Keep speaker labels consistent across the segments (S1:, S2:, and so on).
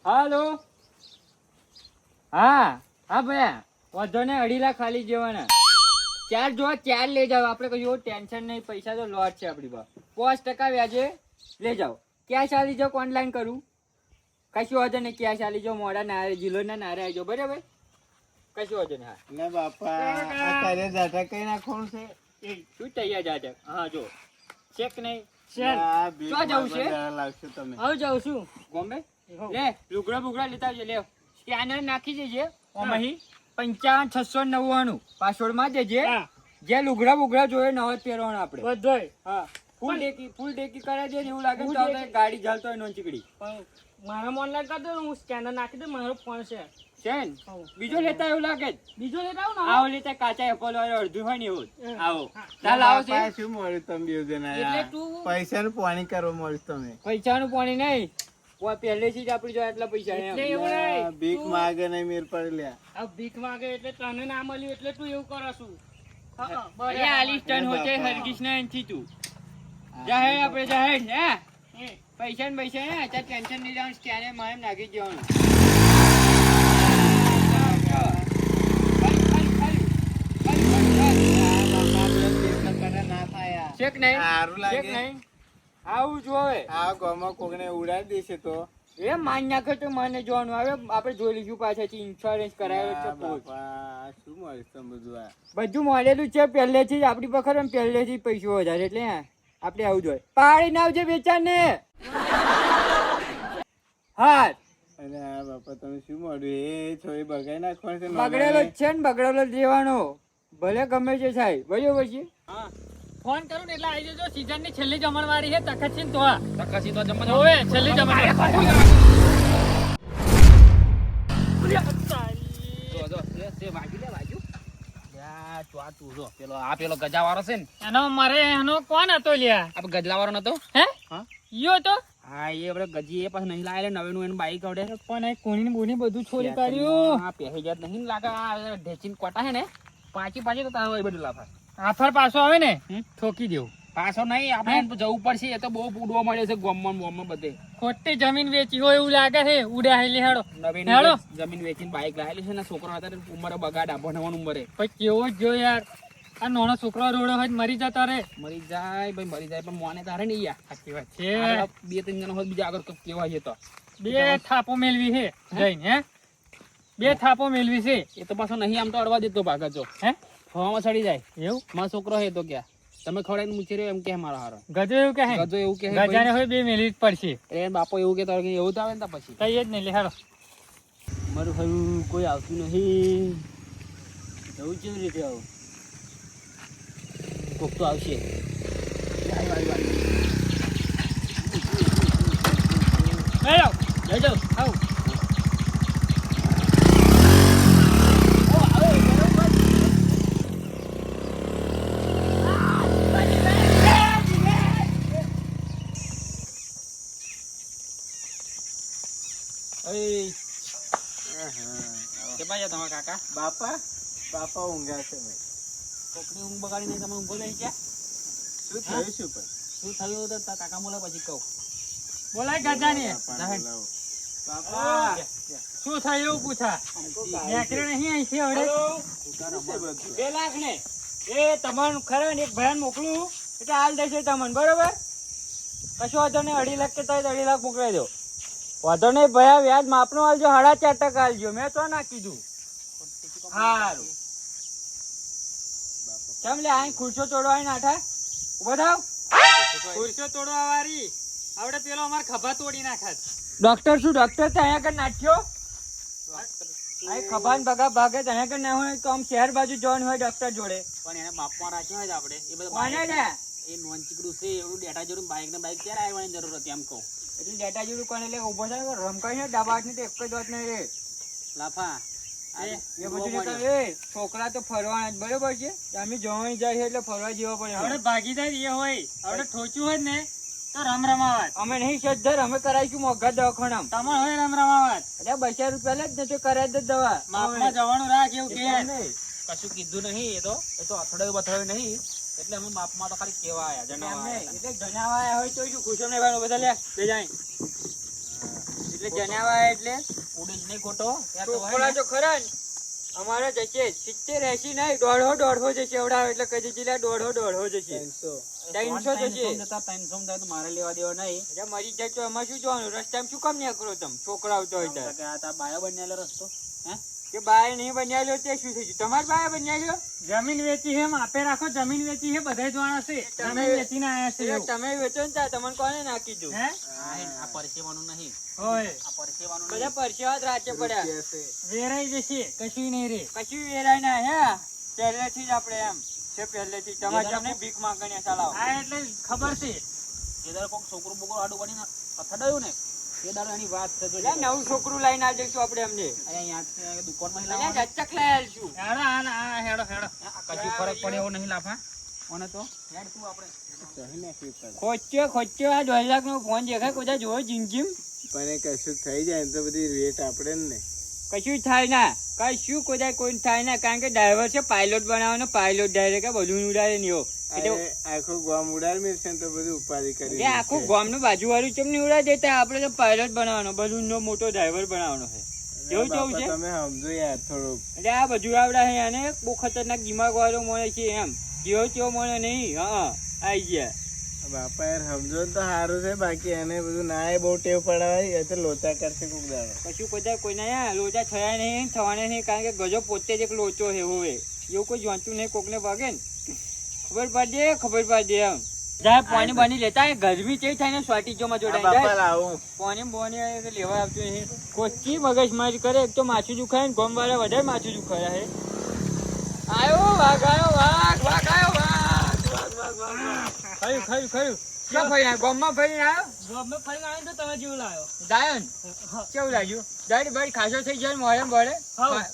S1: હાલો. હા હા ભયા, વધો ને 2.5 લાખ ખાલી જેવાના. ચાર લઈ જાઓ, આપણે કશું ટેન્શન નહીં, પૈસા તો લોટ છે આપણી પાસે. 5% વ્યાજે લઈ જાઓ. ક્યાં ચાલી જાઓ, ઓનલાઈન કરું? કશું વાંધો નહીં, ક્યાં ચાલી જાઓ, મોડા નારે જિલ્લો ના નારે આવી જાઓ, બરાબર? કશું વાંધો નહીં. હા ને બાપા, અત્યારે જાતા કઈ નાખવાનું છે? શું તૈયાર જાતા? હા જો ચેક નહીં. ક્યાં જવું છે? લાવશો તમે? હવે જાઉં છું બોમ્બે. લે લુગડા બુગડા લેતા આવજે. લે સ્કેનર નાખી દેજે. અહીં 55,699 પાસવર્ડ માં દેજે. જે લુગડા બુગડા જોઈએ નવા પહેરવાના આપણે બધોય. હા ફૂલ ડેકી કરાવી દે. એવું લાગે તો ગાડી ચાલતો હોય નોંચીકડી. મારા ઓનલાઈન કરી દો, હું સ્કેનર નાખી દઉં. મારો ફોન છે. બીજો લેતા એવું લાગે? બીજો લેતા આવો ને. આવો લેતા કાચા એપલ વાળો અડધું હોય ને એવું. આવો ચાલ આવો છે. શું મળ્યું તમે બે જણા? એટલે તું પૈસાનું પાણી કરવા મળ્યું તમે? પૈસાનું પાણી નહીં, પહેલેથી જ આપડી જો આટલા પૈસા. ભીખ માંગે નહીં મેર પર લ્યા. આ ભીખ માંગે એટલે તને ના મળ્યું એટલે તું એવું કરો છું. પૈસા ને પૈસા ને ટેન્શન નહીં લેવાનું. સ્કેનર માં નાખી દેવાનું. આવું જોવે આ ગામમાં કોકને ઉડાડી દેશે તો એ માન નાખે તો મને જોવાનું આવે. આપણે જોઈ લઈશું પાછળથી. ઇન્સ્યોરન્સ કરાવ્યો છે. શું મળે બધું મળેલું છે પહેલેથી જ આપડી પકડ. પહેલેથી પૈસો વધારે એટલે આપણે આવું જોઈએ. પાડી ના આવજે વેચાણ ને. હા અને આ બાપા તમે શું મળ્યું? એ છોરી બગાડી નાખવાનું છે. બગડેલો જ છે ને, બગડેલો જ લેવાનો. ભલે ગમે છે સાહેબ, બરોબર છે. હા ફોન કરું ને એટલે આવી જજો. સીઝન ની છેલ્લી જમણવારી છે. તખતસિંહ તો જમણ હોવે છેલ્લી જમણવારી. પેલો ગજાવાળો છે ને, એનો મારે એનો કોણ હતો લ્યા? આપણે ગજલાવાળો નતો? હે યો તો હા, એ આપણે ગજી એ પાછું નહીં લાવેલો. નવેનું એનું બાઈક આવડે પણ કોણી બોની બધું છોડી કાઢ્યું. હા પહેરી જાત નહીં લાગે. ઢેચીને કોટા છે ને પાછી તો તારો બધું લાફા આફર પાછો આવે ને ઠોકી દેવું. પાછો નહીં, આપણે જવું પડશે. એ તો બહુ ઉડવા મળ્યો છે ગોમમાં બધે. ખોટી જમીન વેચી હોય એવું લાગે છે. ઉડ્યા હેલી હેડો નવીન જમીન વેચીને બાઈક લાવેલી છે ને. છોકરો હતા ઉંમરે બગાડા ભણવાનું ઉંમરે. પછી કેવો જો યાર, આ નાનો છોકરો રોડો હોય મરી જતા રે. મરી જાય ભાઈ, મરી જાય પણ મોને તારે નહીં યાર. સાચી વાત છે. 2-3 જણા હોય બીજા આગળ કેવા છે તો 2 થાપો મેળવી છે જઈને. હે 2 થાપો મેળવી છે. એ તો પાછો નહીં આમ તો અડવા દેતો ભાગા છો. હે ફવામાં ચડી જાય એવું. મારો છોકરો હે તો ક્યાં તમે ખવડાવીને મૂકી રહ્યો એમ કે મારો હારો ગજો એવું કે ગજો એવું કે ગજાને હોય 2 મેળવી જ પડશે. એ બાપો એવું કે તો એવું તો આવે ને પછી કઈ જ નહીં. લે હાલો મારું ભાઈ કોઈ આવતું નહીં. જવું કેવી રીતે આવું? કોક તો આવશે. તમારા કાકા બાપા ઊંઘ્યા છે. કોકની ઊંઘ બગાડી નહીં, તમે ઊંઘો નહીં ક્યાં? શું થયું? શું થયું તો કાકા બોલે પછી કહું. બોલાય ગજાને. બાપા શું થયું એવું પૂછા. નેકરે નહીં અહીંથી હવે 2 લાખ ને એ તમારું ખરા ને એક ભયાન મોકલું એટલે હાલ દેશે તમને. બરોબર કશો વાંધો નહીં. 2.5 લાખ કે 2.5 લાખ મોકલાઈ દો. વાંધો નહીં ભયા. વ્યાજ માપનો આલજો. 4.5% આલજો. મેં તો ના કીધું. હારું કેમ લે અહીં ખુરશો તોડવા નાઠા? ઉભો થાવ. ખુરશો તોડવા વાળી આવડે પેલો અમાર ખભા તોડી નાખાત. ડોક્ટર શું ડોક્ટર તો અહીંયા કર નાખ્યો? અહીં ખભા ને ભગા ભાગે તો અહીંયા કર ના હોય તો આમ શહેર બાજુ જવાનું હોય ડોક્ટર જોડે. પણ એને માપમાં રાખ્યો હોય આપણે. એ બધું એ નોન ચીકડું છે એવું. ડેટા જોડું બાઈક ને બાઈક ક્યારે આવવાની જરૂર હતી એમ કહું. એટલે ડેટા જોડું કોને લે ઉભો થાય રમકાઈ ને ડાબા હાથ ની તો એક જ વાત નહીં રે લાફા. છોકરા તો ફરવાના જ બરોબર છે. અમે જવાની જાય એટલે ફરવા જેવા પડે. આપણે ભાગીદાર એ હોય આપણે ઠોચ્યું હોય ને તો રમ રમાવાત. અમે નહીં સજ્જર અમે કરાવીશું મોઘા દવાખાના. તમારે હોય રમ રમાવાત. એટલે 200 રૂપિયા જ તો કરાય જ દવા. માપમાં જવાનું રાખ એવું કે કશું કીધું નહીં. એ તો અથડાયું બથડાયું નહીં એટલે અમે માપમાં તો ખાલી કેવા આયા જણાવા. એટલે જણાવા આયા હોય તો શું ખુશો ને બધા લે બે જાય એટલે જણાવા એટલે
S2: ઉડે જ નહીં ખોટો
S1: છોકરા તો ખરા ને અમારે જશે 70 80 નહીં 150 જશે એવડા એટલે કદી જિલ્લા 150 જશે 300 જશે
S2: 300 તો મારે લેવા દેવા નહીં
S1: એટલે મરી જાય તો એમાં શું જોવાનું રસ્તામાં શું કામ નીકળો તમે છોકરા આવતો હોય
S2: કે આ તા બાયો બનેલો રસ્તો હે
S1: કે બાય નહીં બન્યા તે શું થઈ ગયું તમારે બાય બન્યા
S3: જમીન વેચી હે માપે રાખો જમીન વેચી હે બધાય જોવાના છે જમીન વેચીને આયા છે એવું.
S1: તમે વેચો ને ત્યાં તમને કોને નાખી દઉં
S3: હે
S2: આ પરસેવાનું નહીં
S3: હોય
S2: આ પરસેવાનું
S1: બધા પરસેવા જ રાચે પડ્યા
S3: વેરાઈ જશે કશું નહીં રે
S1: કશું વેરાય ના હે પહેલેથી જ આપણે એમ છે પહેલેથી તમારે તમને ભીખ માંગણી ચલાવો
S3: આ એટલે ખબર છે
S2: જેદાર કોક છોકરું બોકરું આડું પડીને અથડાયું ને એ દાડો એની વાત થતો
S1: એટલે નવું છોકરું લઈને આવી જઈશું આપણે એમને
S2: અહીંયા દુકાનમાં
S1: એટલે
S2: લાવવાનું
S1: ચચક લઈ આવીશું
S3: હેડો આ હેડો હેડો
S2: કશું ફરક પડે એવો નહીં લાફા ઓને તો હેડ તું આપણે
S1: ખોચ્યો આ 2 લાખ નો ફોન દેખાય કોઈ જોવો જિંદગી
S4: પણ કશું થઈ જાય તો બધી રેટ આપણે ને
S1: કશું થાય ના કશું કોઈ થાય ના કારણ કે ડ્રાઈવર છે પાયલોટ બનાવવાનો પાયલોટ ડાયરેક્ટ બલૂન ઉડાડે નહીં એટલે
S4: આખો ગામ ઉડાડ મેળશે ને તો બધું ઉપાધિ કરી
S1: એટલે આખું ગામ નું બાજુ વાળું ચમ નહીં ઉડાડી દેતા આપણે તો પાયલોટ બનાવવાનો બલૂન નો મોટો ડ્રાઈવર બનાવવાનો છે કેવું કેવું છે
S4: તમે સમજો યાર થોડુંક
S1: એટલે આ બધું આવડે છે અને બહુ ખતરનાક દિમાગ વાળો મળે છે એમ કેવો મળે નહીં હા આઈ ગયા
S4: બાપા યાર સમજો ને તો સારું છે બાકી એને બધું ના એ બહુ ટેવ પડાવાય એ તો લોચા કરશે કોક દાડો
S1: કશું કોઈના લોચા થયા નહીં થવાના નહીં કારણ કે ગજો પોતે જ એક લોચો છે હોવે એવું કોઈ જોતું નહીં કોકને ભાગે ને ખબર પડે એમ જાય પાણી બની લેતા ગરમી કેવી થાય ને સ્વાટી જો માં
S4: બાપા
S1: જોડાય
S4: લાવું
S1: પાણી બોની લેવા આવતું નહીં કોચી મગજમારી કરે એક તો માછું દુખાય ને ગોમ વાળા વધારે માછું દુખાય હે આયો વાઘ ખયું ક્યાં ફરી આવ્યો ગોમમાં ફરી આવ્યો
S3: જોબમાં ફરીને આવ્યો તો તમે જેવું લાવ્યો
S1: દાયન કેવું લાગ્યું દાડી બાડી ખાસો થઈ જાય મોડે મોડે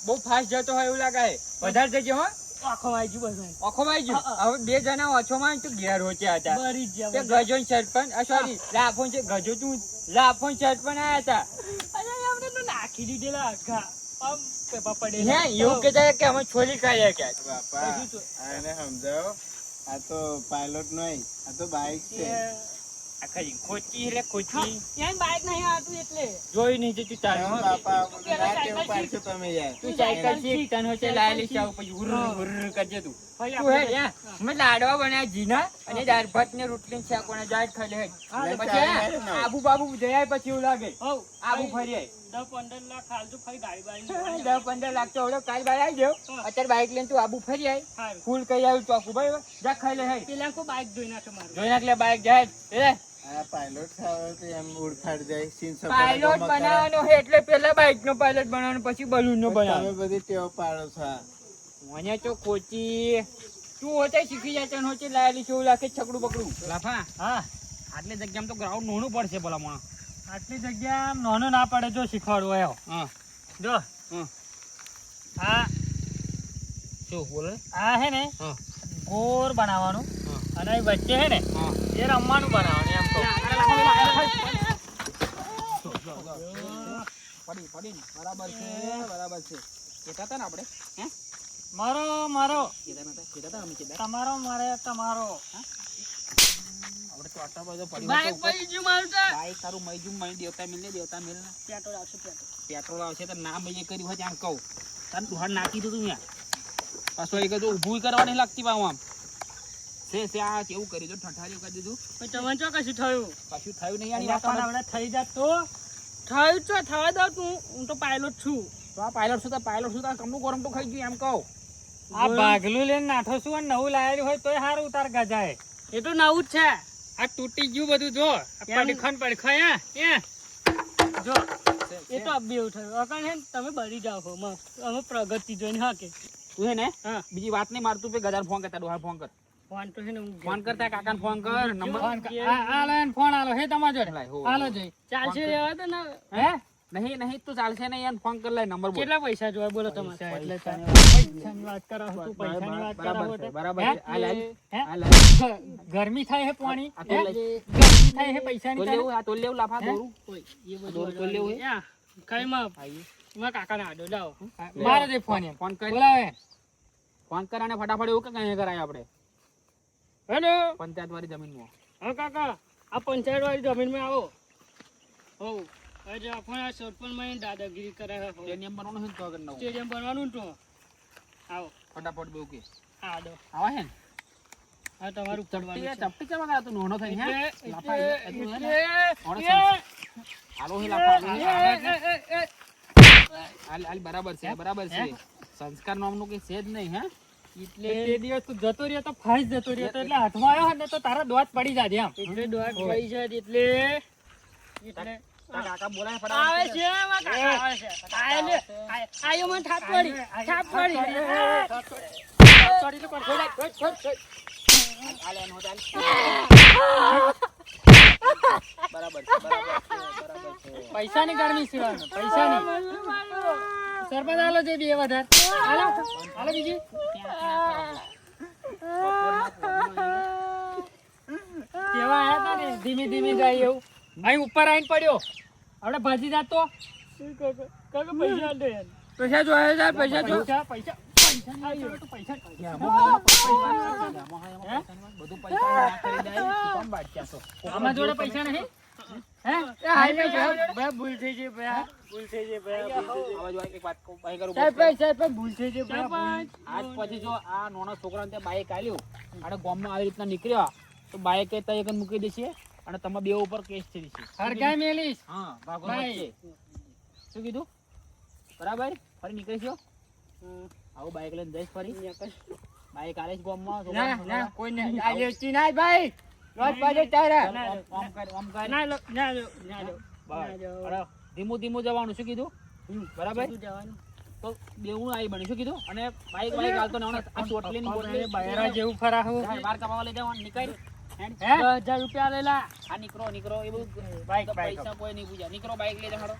S1: બહુ ફાસ્ટ જતો હોય એવું લાગે વધારે જજો હો
S3: આખો વાઈ ગયું બધું
S1: આખો ભાઈ ગયું હવે 2 જણા ઓછો માં તો ઘેર હોચ્યા હતા
S3: બરી જ
S1: તે
S3: ગયા
S1: ગજો સરપંચ સોરી લાફોન છે ગજો તું લાફોન સરપંચ આયા હતા
S3: અરે એમને તો નાખી દીધેલા આખા આમ પેપા પડે
S1: હે એવું કહેતા કે અમે છોલી કાઢ્યા કે
S4: બાપા આ એને સમજાવો આ તો પાયલોટ નહીં આ તો બાઈક છે
S1: આખા ખોચી એટલે ખોચી
S3: ત્યાં બાઈક નહીં આવતું એટલે
S1: જોઈ નહીં તું
S4: હા,
S1: ચાલ
S4: બાપા ના ટેવ પાડશો તમે યાર
S1: તું સાયકલ શીખ તને હોતે લાયેલી છે આવું પછી હુર કરજે તું
S3: ફરી
S1: તું હે
S3: આપણે
S1: યા મેં લાડવા બનાવ્યા જીના અને દાળ ભાત ને રોટલી ને શાક કોને જાય ખાલે હે પછી આબુ બાબુ જયા પછી એવું લાગે
S3: હોવ
S1: આબુ ફરી આય
S3: 10-15 લાખ હાલતું ફરી ગાડી બાડી
S1: 10-15 લાખ તો હવે કાલ બાર આવી જાવ અત્યારે બાઈક લઈને તું આબુ ફરી આય
S3: હારું
S1: ફૂલ કઈ આવ્યું ચોકું ભાઈ જા ખાઈ લે હે
S3: પેલા કો બાઈક જોઈ નાખે મારું
S1: જોઈ નાખ લે બાઈક જાય એ
S4: આ પાયલોટ થાવ તો એમ ઉડફાડ જાય સીન
S1: પાયલોટ બનાવવાનો છે એટલે પેલા બાઈક નો પાયલોટ બનાવવાનો પછી બલૂન નો
S4: તમે
S1: બનાવવાનો
S4: બધી ટેવ પાડો છો આ.
S1: મને તો કોચી તું હોતે શીખી જાય તને હોતે લાયેલી છે એવું લાગે છકડું બકડું
S2: લાફા
S3: હા
S2: આટલી જગ્યામાં તો ગ્રાઉન્ડ નોનું પડશે ભલા મોણા
S3: આટલી જગ્યા આમ નાનો ના પડે જો શીખવાડવું આવ્યો
S2: હા
S3: જો
S2: હમ.
S3: આ
S2: શું બોલે
S3: આ હે ને
S2: હા
S3: ગોળ બનાવવાનું
S2: હા
S3: અને એ વચ્ચે હે ને
S2: હા
S3: એ રમવાનું બનાવવાનું એમ
S2: પડી બરાબર છે કેતા હતા ને આપણે હે
S3: મારો મારો
S2: કેતા હતા અમે કીધા
S3: તમારો મારે તમારો
S2: આપણે તો આટલા બધો પડી
S3: બાઈક પડી ગયું મારું તો
S2: બાઈક તારું મઈજુમ મઈ દેવતા મિલ ને
S3: પેટ્રોલ આવશે પેટ્રોલ
S2: પેટ્રોલ આવશે તો ના મઈએ કર્યું હોય ત્યાં કહું તાર તું હાડ નાખી દીધું ત્યાં પાછો એક તો ઊભું કરવા નહીં લાગતી બાવ આમ છે આ કેવું કરી દો ઠઠારી કરી દીધું
S3: પછી તમને ચો કશું થયું
S2: કશું થયું નહીં આની
S3: બાપાને
S2: વાત
S3: આપણે થઈ જાત તો થયું છો થવા દઉં તું હું તો પાયલોટ છું
S2: તો આ પાયલોટ શું તાર કમનું ગરમ તો ખાઈ ગયું એમ કહું
S3: આ ભાગલું લઈને નાઠો છું અને નવું લાયેલું હોય તોય સારું ઉતાર ગજાય એ તો નવું જ છે આ તૂટી ગયું બધું જો પડખા જો એ તો અબી એવું થયું અકણ હે ને તમે બળી જાઓ છો અમે પ્રગતિ જોઈને હા કે
S2: તું હે ને
S3: હા
S2: બીજી વાત નહીં મારતું પે ગજાર ફોન કરતા ડોહાર ફોન કર
S3: ફોન તો છે ને હું
S2: ફોન કરતા કાકાને ફોન કર નંબર
S3: ફોન આલો હે તમાર જોડે
S2: લાય, હો.
S3: આલો જઈ ચાલશે રહેવા તો ને
S2: હે નહીં તું ચાલશે નહીં યાર ફોન કર લે નંબર બોલ
S3: કેટલા પૈસા જોવા બોલો તમારે એટલે
S2: પૈસાની
S3: પૈસાની વાત કરો છો, તું પૈસાની વાત કરો
S2: બરાબર
S3: છો
S2: છે
S3: તો.
S2: બરાબર
S3: હે?
S2: છે આ લાય
S3: હે?
S2: આ લાય
S3: ગરમી થાય હે પાણી
S2: આ તો લઈ.
S3: ગરમી થાય હે પૈસાની
S2: તો લેવું આ તો લેવું લાફા
S3: હે?
S2: દોરું
S3: ઓય, એ
S2: દોર
S3: બધું
S2: તો લેવું હે?
S3: કઈ માં
S2: આઈએ.
S3: મારા કાકાને આડો લાવો
S2: લે.
S3: મારે દે ફોન એમ
S2: ફોન કર
S3: બોલાવે
S2: ફોન કર અને ફટાફટ એવું કે કઈ કરાય આપણે
S3: હેલો
S2: પંચાયત વાળી જમીનમાં
S3: હા કાકા આ પંચાયત વાળી જમીનમાં આવો હો આજે આપણે આ સરપંચમાં દાદાગીરી કરે છે.
S2: સ્ટેડિયમ બનવાનું છે ને તો આગળ નવું.
S3: સ્ટેડિયમ બનવાનું ને તો આવો
S2: ફટાફટ બેવું કે
S3: આ દો
S2: આવા હે ને
S3: આ તમારું
S2: ચપટી
S3: પડવાનું છે.
S2: ચપટી કરવા ગયા તું નોનો થઈને હે
S3: એટલે-
S2: લાફા એટલું હે ને ઓણે
S3: એ-
S2: આલો હે લાફા આલો હે.
S3: એ-
S2: હાલ બરાબર છે બરાબર છે સંસ્કાર નામનું કઈ છે જ નહીં હે
S3: એટલે તે દિવસ તું જતો રહ્યો તો ફાઈસ જતો રહ્યો તો એટલે હાથમાં આવ્યો ને તો તારા દોત પડી જાય એમ એટલે દોત પડી જાય એટલે
S2: તારા કાકા બોલાય
S3: આવે
S2: ફટાફટ
S3: છે એમાં કાકા આવે છે આયો મને થાપ પડી
S2: હાલ એનો હાલ બરાબર છે
S3: પૈસાની ગરમી સિવાય પૈસાની સરપંચ આલો છે બે વધારે હાલો હાલો બીજી કેવા આયા તા ને ધીમે ધીમે જાય એવું અહીં ઉપર આવીને પડ્યો આપણે ભાજી જાતો કાકા પૈસા દે
S1: પૈસા જો આવે છે પૈસા જો
S3: પૈસા પૈસા
S2: બધું પૈસા કરી દે કોમ બાટક્યા છો
S3: આમાં જોડે પૈસા નહીં હે
S1: એ હાલ ને સાહેબ.
S3: ભાઈ ભૂલ થઈ ગઈ ભાઈ ભૂલ થઈ ગઈ ભાઈ
S2: આવા જો એક વાત કહું બાઈક કરું
S1: સાહેબ ભૂલ થઈ છે
S3: સરપંચ
S2: આજ પછી જો આ નાના છોકરાને ત્યાં બાઈક આલ્યું અને ગામમાં આવી રીતના નીકળ્યા તો બાઈક ત્યાં એક મૂકી દેશે અને તમે બે ઉપર કેસ થઈ જશે
S3: હરગાઈ મેલીશ
S2: હા ભાગો
S3: ભાઈ.
S2: વચ્ચે. શું કીધું બરાબર ફરી નીકળીશો આવું બાઈક લઈને જઈશ ફરી બાઈક આલે છે ગામમાં
S1: ના ના કોઈ નહીં આ લેતી ના ભાઈ લોટ પાડે તારા
S2: ઓમ કર
S3: ના લો ના લો ના લો
S2: બસ. અરે, ધીમું ધીમું જવાનું શું કીધું બરાબર
S3: જવાનું
S2: તો બેવું આવી બન્યું શું કીધું અને બાઈક બાઈક હાલતો ને હમણાં આ ચોટલી ને બોટલી
S3: બહેરા જેવું ફરા હું
S2: વાર કમાવા લઈ જવાનું નીકળ હેડ.
S3: હે 10,000 રૂપિયા લેલા
S2: આ નીકળો એ બધું
S3: બાઈક
S2: પૈસા કોઈ નહીં પૂછ્યા નીકળો બાઈક લઈ જાઓ